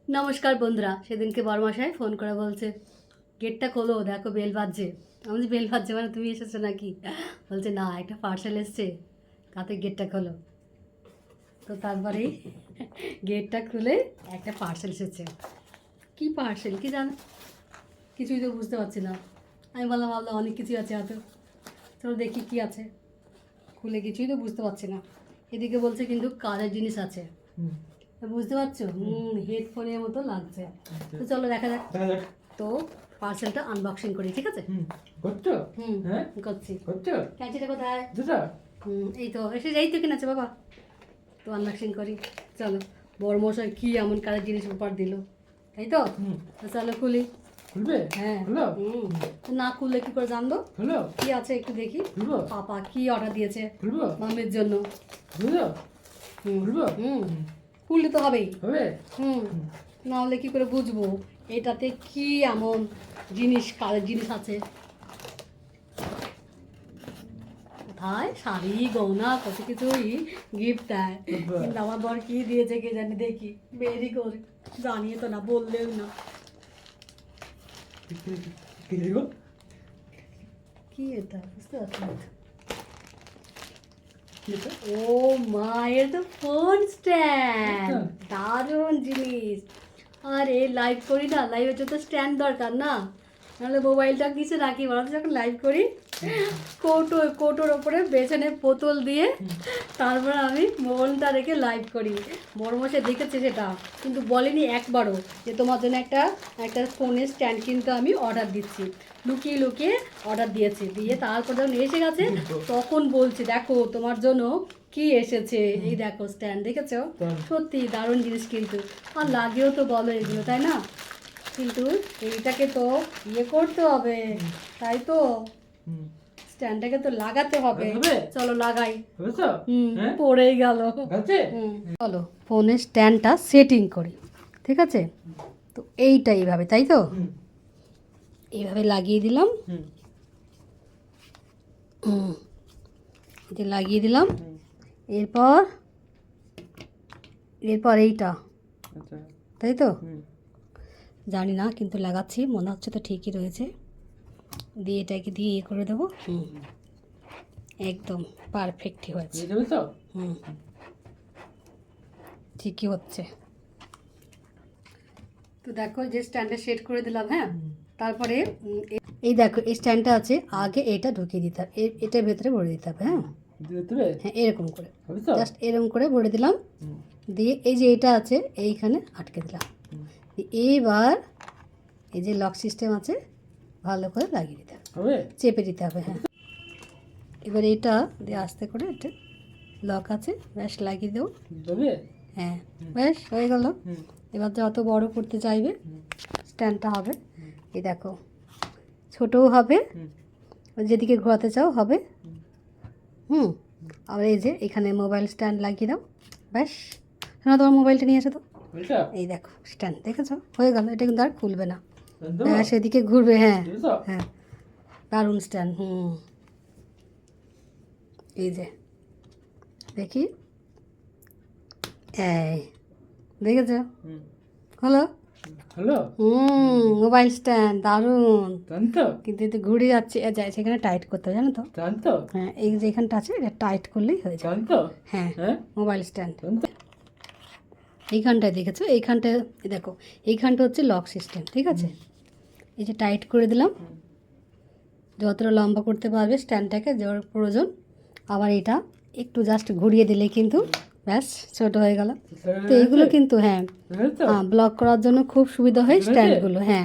নমস্কার বন্ধুরা, সেদিনকে বড়মশাই ফোন করে বলছে গেটটা খোলো, দেখো বেল বাজছে। আমি বলছি বেল বাজছে মানে তুমি এসেছো নাকি? বলছে না, একটা পার্সেল এসছে, তাতে গেটটা খোলো। তো তারপরেই গেটটা খুলে একটা পার্সেল এসেছে। কি পার্সেল কি জানো? কিছুই তো বুঝতে পারছি না। আমি ভাবলাম অনেক কিছুই আছে হয়তো, চলো দেখি কি আছে। খুলে কিছুই তো বুঝতে পারছি না। এদিকে বলছে কিন্তু কাজের জিনিস আছে, বুঝতে পারছো? হেডফোনের মতো লাগছে। তো চলো দেখা যাক। তো পার্সেলটা আনবক্সিং করি, ঠিক আছে? করছো? হ্যাঁ করছি। করছো? ক্যাচিটা কোথায়? দুটো? এই তো এই তো কিনেছে বাবা। তো আনবক্সিং করি, চলো। বড় মশাই কি এমন কাজের জিনিস উপহার দিল, তাই তো? তো চলো খুলি। খুলবে? হ্যাঁ। খুলো। তো না খুললে কি করে জানবো খুলো। কি আছে? একটু দেখি। খুলবো? পাপা কি অর্ডার দিয়েছে খুলবো? মামের জন্য। খুলবো? খুলবো? খুললে তো হবেই। হবে? না হলে কি করে বুঝবো এটাতে কি এমন জিনিস, কাজের জিনিস আছে। কোথায় শাড়ি গয়না কত কিছুই গিফট দেয়, কিন্তু আমার বর কি দিয়েছে কে জানি। দেখি বেরি করে, জানিয়ে তো না, বললেও না। কি দেখো? কি এটা বুঝতে পারছি না। কি এটা? ও মা, এর তো ফোন স্ট্যান্ড, দারুণ জিনিস। আর এই লাইভ করি না, লাইভের জন্য স্ট্যান্ড দরকার না, নাহলে মোবাইলটা কিছু রাখি বলো তো, যখন লাইভ করি কৌটোর ওপরে বেছনে বোতল দিয়ে তারপরে আমি মোবাইলটা রেখে লাইভ করি। বড় মশাই দেখেছে সেটা, কিন্তু বলেনি একবারও যে তোমার জন্য একটা একটা ফোনের স্ট্যান্ড কিন্তু আমি অর্ডার দিচ্ছি। লুকিয়ে লুকিয়ে অর্ডার দিয়েছি, দিয়ে তারপর যখন এসে গেছে তখন বলছি দেখো তোমার জন্য কি এসেছে, এই দেখো স্ট্যান্ড, দেখেছো? সত্যি দারুণ জিনিস, কিন্তু আর লাগেও তো বলো এগুলো, তাই না? কিন্তু এইটাকে তো ইয়ে করতে হবে, তাই তো? স্ট্যান্ডটাকে তো লাগাতে হবে। চলো লাগাই। পড়েই গেল। চলো ফোনের স্ট্যান্ডটা সেটিং করি, ঠিক আছে? তো এইটা এইভাবে, তাই তো? এইভাবে লাগিয়ে দিলাম। এটা লাগিয়ে দিলাম। এরপর এরপর এইটা, তাই তো? জানি না, কিন্তু লাগাচ্ছি, মনে হচ্ছে তো ঠিকই রয়েছে। দিয়ে এটাকে দিয়ে ইয়ে করে দেবো। একদম পারফেক্টই হয়েছে। ঠিকই হচ্ছে। তো দেখো যে স্ট্যান্ডে সেট করে দিলাম, হ্যাঁ। তারপরে এই দেখো এই স্ট্যান্ডটা আছে, আগে এটা ঢুকিয়ে দিতে হবে, এটার ভেতরে ভরে দিতে হবে। হ্যাঁ হ্যাঁ, এরকম করে, জাস্ট এরকম করে ভরে দিলাম। দিয়ে এই যে এটা আছে এইখানে আটকে দিলাম। এইবার এই যে লক সিস্টেম আছে, ভালো করে লাগিয়ে দিতে হবে, চেপে দিতে হবে। হ্যাঁ, এবার এটা দিয়ে আস্তে করে এটা লক আছে, ব্যাস লাগিয়ে দেবো। হ্যাঁ ব্যাস হয়ে গেল। এবার যত বড় করতে চাইবে স্ট্যান্ডটা হবে, এই দেখো ছোটও হবে, যেদিকে ঘোরাতে চাও হবে। আর এই যে এখানে মোবাইল স্ট্যান্ড লাগিয়ে দাও, ব্যাস। শোনো, তোমার মোবাইলটা নিয়ে এসো তো। এই দেখো স্ট্যান্ড, দেখেছো? হয়ে গেল। এটা কিন্তু আর খুলবে না, ব্যাস এদিকে ঘুরবে। হ্যাঁ হ্যাঁ, দারুণ স্ট্যান্ড। এই যে দেখি, এই দেখেছো? হলো। মোবাইল স্ট্যান্ড দারুণ, কিন্তু এতে ঘুরে যাচ্ছে, যায় সেখানে টাইট করতে হবে, জানো তো? হ্যাঁ, এই যে এখানটা আছে এটা টাইট করলেই হয়ে যায়। হ্যাঁ, মোবাইল স্ট্যান্ড এইখানটায়, দেখেছো? এইখানটায় দেখো, এইখানটা হচ্ছে লক সিস্টেম, ঠিক আছে? এই যে টাইট করে দিলাম, যতটা লম্বা করতে পারবে স্ট্যান্ডটাকে যাওয়ার প্রয়োজন। আবার এটা একটু জাস্ট ঘুরিয়ে দিলে কিন্তু ব্যাস ছোট হয়ে গেল। তো এইগুলো কিন্তু হ্যাঁ ব্লক করার জন্য খুব সুবিধা হয় স্ট্যান্ডগুলো। হ্যাঁ